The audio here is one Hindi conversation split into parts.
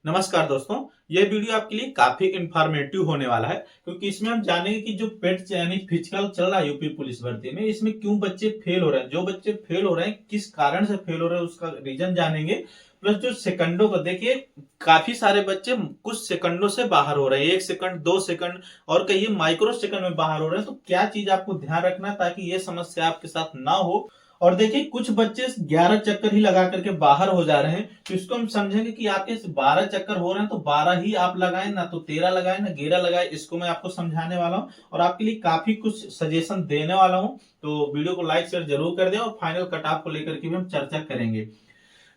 नमस्कार दोस्तों, ये वीडियो आपके लिए काफी इंफॉर्मेटिव होने वाला है क्योंकि इसमें हम जानेंगे कि जो पेट यानी फिजिकल चल रहा है यूपी पुलिस भर्ती में, इसमें क्यों बच्चे फेल हो रहे हैं, जो बच्चे फेल हो रहे हैं किस कारण से फेल हो रहे हैं उसका रीजन जानेंगे। प्लस जो सेकंडों को देखिए, काफी सारे बच्चे कुछ सेकंडों से बाहर हो रहे हैं, 1 सेकंड 2 सेकंड और कई माइक्रो सेकंड में बाहर हो रहे हैं। तो क्या चीज आपको ध्यान रखना है ताकि ये समस्या आपके साथ ना हो। और देखिए कुछ बच्चे 11 चक्कर ही लगा करके बाहर हो जा रहे हैं, तो इसको हम समझेंगे कि आपके 12 चक्कर हो रहे हैं तो 12 ही आप लगाएं, ना तो 13 लगाएं ना 11 लगाएं। इसको मैं आपको समझाने वाला हूं और आपके लिए काफी कुछ सजेशन देने वाला हूं। तो वीडियो को लाइक शेयर जरूर कर दें और फाइनल कट ऑफ को लेकर के भी हम चर्चा करेंगे।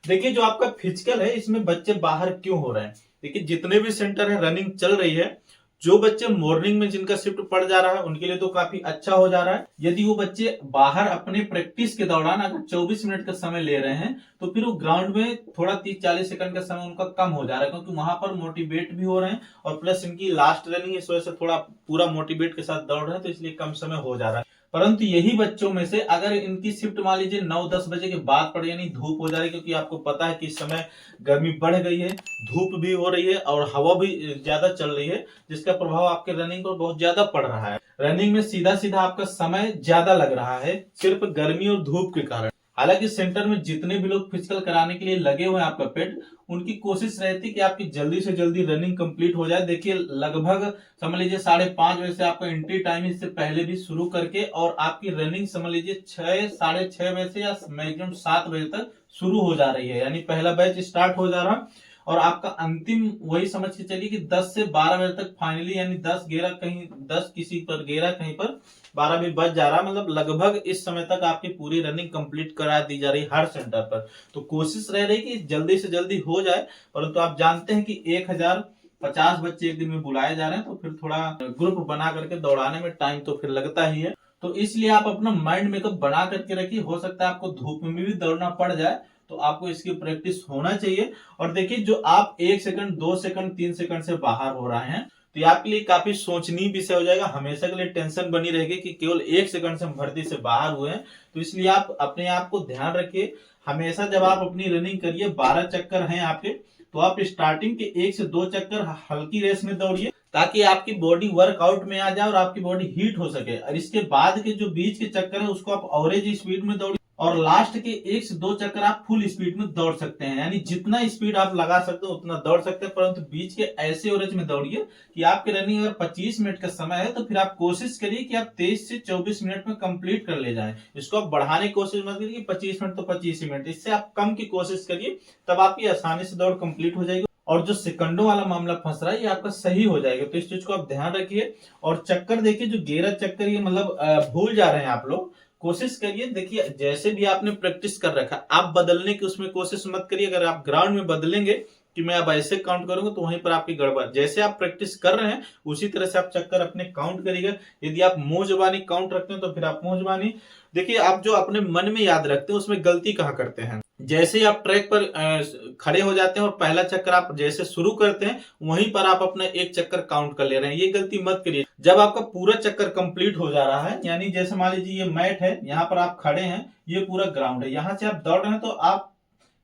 देखिए जो आपका फिजिकल है इसमें बच्चे बाहर क्यों हो रहे हैं। देखिए जितने भी सेंटर है रनिंग चल रही है, जो बच्चे मॉर्निंग में जिनका शिफ्ट पड़ जा रहा है उनके लिए तो काफी अच्छा हो जा रहा है। यदि वो बच्चे बाहर अपने प्रैक्टिस के दौरान अगर 24 मिनट का समय ले रहे हैं तो फिर वो ग्राउंड में थोड़ा 30-40 सेकंड का समय उनका कम हो जा रहा है, क्योंकि वहां पर मोटिवेट भी हो रहे हैं और प्लस इनकी लास्ट रनिंग इस वजह से थोड़ा पूरा मोटिवेट के साथ दौड़ रहे हैं, तो इसलिए कम समय हो जा रहा है। परंतु यही बच्चों में से अगर इनकी शिफ्ट मान लीजिए 9-10 बजे के बाद पड़ यानी धूप हो जा रही है, क्योंकि आपको पता है कि इस समय गर्मी बढ़ गई है, धूप भी हो रही है और हवा भी ज्यादा चल रही है, जिसका प्रभाव आपके रनिंग पर बहुत ज्यादा पड़ रहा है। रनिंग में सीधा सीधा आपका समय ज्यादा लग रहा है सिर्फ गर्मी और धूप के कारण। हालांकि सेंटर में जितने भी लोग फिजिकल कराने के लिए लगे हुए हैं आपका पेट, उनकी कोशिश रहती है कि आपकी जल्दी से जल्दी रनिंग कंप्लीट हो जाए। देखिए लगभग समझ लीजिए 5:30 बजे से आपका एंट्री टाइम इससे पहले भी शुरू करके और आपकी रनिंग समझ लीजिए 6-6:30 बजे से या मैक्सिमम 7 बजे तक शुरू हो जा रही है, यानी पहला बैच स्टार्ट हो जा रहा और आपका अंतिम वही समझ के चलिए कि 10 से 12 बजे तक फाइनली, यानी 10-11 कहीं 10 किसी पर 11 कहीं पर 12 भी बज जा रहा, मतलब लगभग इस समय तक आपकी पूरी रनिंग कंप्लीट करा दी जा रही हर सेंटर पर। तो कोशिश रह रही कि जल्दी से जल्दी हो जाए, परंतु आप जानते हैं कि 1050 बच्चे एक दिन में बुलाए जा रहे हैं, तो फिर थोड़ा ग्रुप बना करके दौड़ाने में टाइम तो फिर लगता ही है। तो इसलिए आप अपना माइंड मेकअप बना करके रखिए, हो सकता है आपको धूप में भी दौड़ना पड़ जाए, तो आपको इसकी प्रैक्टिस होना चाहिए। और देखिए जो आप 1 सेकंड 2 सेकंड 3 सेकंड से बाहर हो रहे हैं, तो ये आपके लिए काफी सोचनीय विषय हो जाएगा। हमेशा के लिए टेंशन बनी रहेगी कि केवल 1 सेकंड से हम भर्ती से बाहर हुए हैं, तो इसलिए आप अपने आप को ध्यान रखिए। हमेशा जब आप अपनी रनिंग करिए, 12 चक्कर हैं आपके, तो आप स्टार्टिंग के 1 से 2 चक्कर हल्की रेस में दौड़िए ताकि आपकी बॉडी वर्कआउट में आ जाए और आपकी बॉडी हीट हो सके। और इसके बाद के जो बीच के चक्कर है उसको आप एवरेज स्पीड में दौड़िए और लास्ट के 1 से 2 चक्कर आप फुल स्पीड में दौड़ सकते हैं, यानी जितना स्पीड आप लगा सकते हो उतना दौड़ सकते हैं। परंतु बीच के ऐसे एवरेज में दौड़िए कि आपकी रनिंग अगर 25 मिनट का समय है तो फिर आप कोशिश करिए कि आप 23 से 24 मिनट में कंप्लीट कर ले जाएं। इसको आप बढ़ाने की कोशिश मत करिए 25 मिनट तो 25 मिनट, इससे आप कम की कोशिश करिए, तब आपकी आसानी से दौड़ कंप्लीट हो जाएगी और जो सेकंडों वाला मामला फंस रहा है ये आपका सही हो जाएगा। तो इस चीज को आप ध्यान रखिए। और चक्कर देखिए, जो 11 चक्कर ये मतलब भूल जा रहे हैं आप लोग, कोशिश करिए। देखिए जैसे भी आपने प्रैक्टिस कर रखा आप बदलने की उसमें कोशिश मत करिए। अगर आप ग्राउंड में बदलेंगे कि मैं अब ऐसे काउंट करूंगा तो वहीं पर आपकी गड़बड़। जैसे आप प्रैक्टिस कर रहे हैं उसी तरह से आप चक्कर अपने काउंट करिएगा। यदि आप मुंह जबानी काउंट रखते हैं तो फिर आप मुंह जबानी। देखिए आप जो अपने मन में याद रखते हैं उसमें गलती कहाँ करते हैं। जैसे ही आप ट्रैक पर खड़े हो जाते हैं और पहला चक्कर आप जैसे शुरू करते हैं वहीं पर आप अपना 1 चक्कर काउंट कर ले रहे हैं, ये गलती मत करिए। जब आपका पूरा चक्कर कंप्लीट हो जा रहा है, यानी जैसे मान लीजिए ये मैट है, यहाँ पर आप खड़े हैं, ये पूरा ग्राउंड है, यहाँ से आप दौड़ रहे हैं, तो आप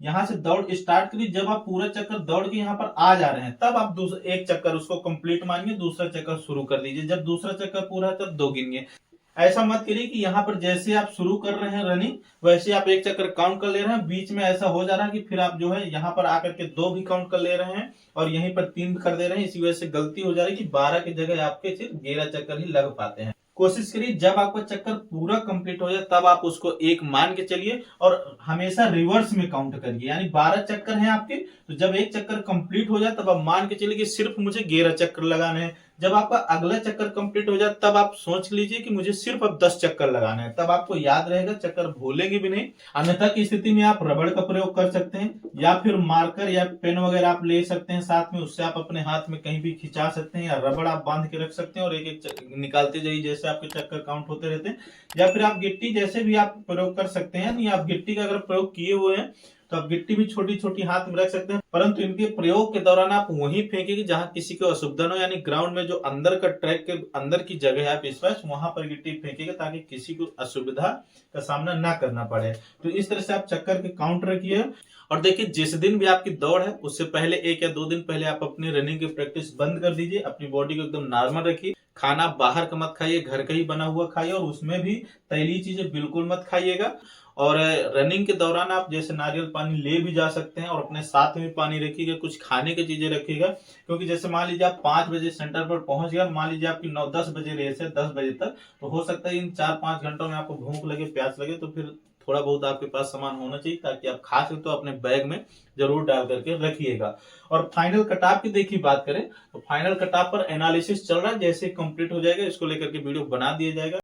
यहाँ से दौड़ स्टार्ट करिए। जब आप पूरा चक्कर दौड़ के यहाँ पर आ जा रहे हैं तब आप दूसरा 1 चक्कर उसको कंप्लीट मानिए, दूसरा चक्कर शुरू कर दीजिए। जब दूसरा चक्कर पूरा है तब 2 गिनिए। ऐसा मत करिए कि यहाँ पर जैसे आप शुरू कर रहे हैं रनिंग वैसे आप 1 चक्कर काउंट कर ले रहे हैं, बीच में ऐसा हो जा रहा है कि फिर आप जो है यहाँ पर आकर के 2 भी काउंट कर ले रहे हैं और यहीं पर 3 कर दे रहे हैं। इसी वजह से गलती हो जा रही है कि 12 की जगह आपके सिर्फ 11 चक्कर ही लग पाते हैं। कोशिश करिए जब आपका चक्कर पूरा कंप्लीट हो जाए तब आप उसको 1 मान के चलिए और हमेशा रिवर्स में काउंट करिए। यानी 12 चक्कर हैं आपके, तो जब 1 चक्कर कंप्लीट हो जाए तब आप मान के चलिए कि सिर्फ मुझे 11 चक्कर लगाने हैं। जब आपका अगला चक्कर कंप्लीट हो जाए तब आप सोच लीजिए कि मुझे सिर्फ अब 10 चक्कर लगाने हैं, तब आपको याद रहेगा, चक्कर भूलेंगे भी नहीं। अन्यथा की स्थिति में आप रबड़ का प्रयोग कर सकते हैं या फिर मार्कर या पेन वगैरह आप ले सकते हैं साथ में, उससे आप अपने हाथ में कहीं भी खिंचा सकते हैं या रबड़ आप बांध के रख सकते हैं और एक एक निकालते जाइए जैसे आपके चक्कर काउंट होते रहते हैं। या फिर आप गिट्टी जैसे भी आप प्रयोग कर सकते हैं, नहीं आप गिट्टी का अगर प्रयोग किए हुए हैं तो आप गिट्टी भी छोटी छोटी हाथ में रख सकते हैं, परंतु इनके प्रयोग के दौरान आप वहीं फेंकेंगे जहां किसी को असुविधा हो, यानी ग्राउंड में जो अंदर का ट्रैक के अंदर की जगह है आप स्पेस, वहां पर गिट्टी फेंकेंगे ताकि किसी को असुविधा का सामना ना करना पड़े। तो इस तरह से आप चक्कर के काउंट रखिए। और देखिए, जिस दिन भी आपकी दौड़ है उससे पहले 1 या 2 दिन पहले आप अपनी रनिंग की प्रैक्टिस बंद कर दीजिए, अपनी बॉडी को एकदम नॉर्मल रखिए। खाना बाहर का मत खाइए, घर का ही बना हुआ खाइए, और उसमें भी तैलीय चीजें बिल्कुल मत खाइएगा। और रनिंग के दौरान आप जैसे नारियल पानी ले भी जा सकते हैं, और अपने साथ में पानी रखिएगा, कुछ खाने की चीजें रखिएगा, क्योंकि जैसे मान लीजिए आप 5 बजे सेंटर पर पहुंच गया, मान लीजिए आपकी 9-10 बजे रेस है, 10 बजे तक, तो हो सकता है इन 4-5 घंटों में आपको भूख लगे, प्यास लगे, तो फिर थोड़ा बहुत आपके पास सामान होना चाहिए ताकि आप खा सके, तो अपने बैग में जरूर डाल करके रखिएगा। और फाइनल कटऑफ की देखिए बात करें तो फाइनल कटऑफ पर एनालिसिस चल रहा है, जैसे कंप्लीट हो जाएगा इसको लेकर के वीडियो बना दिया जाएगा।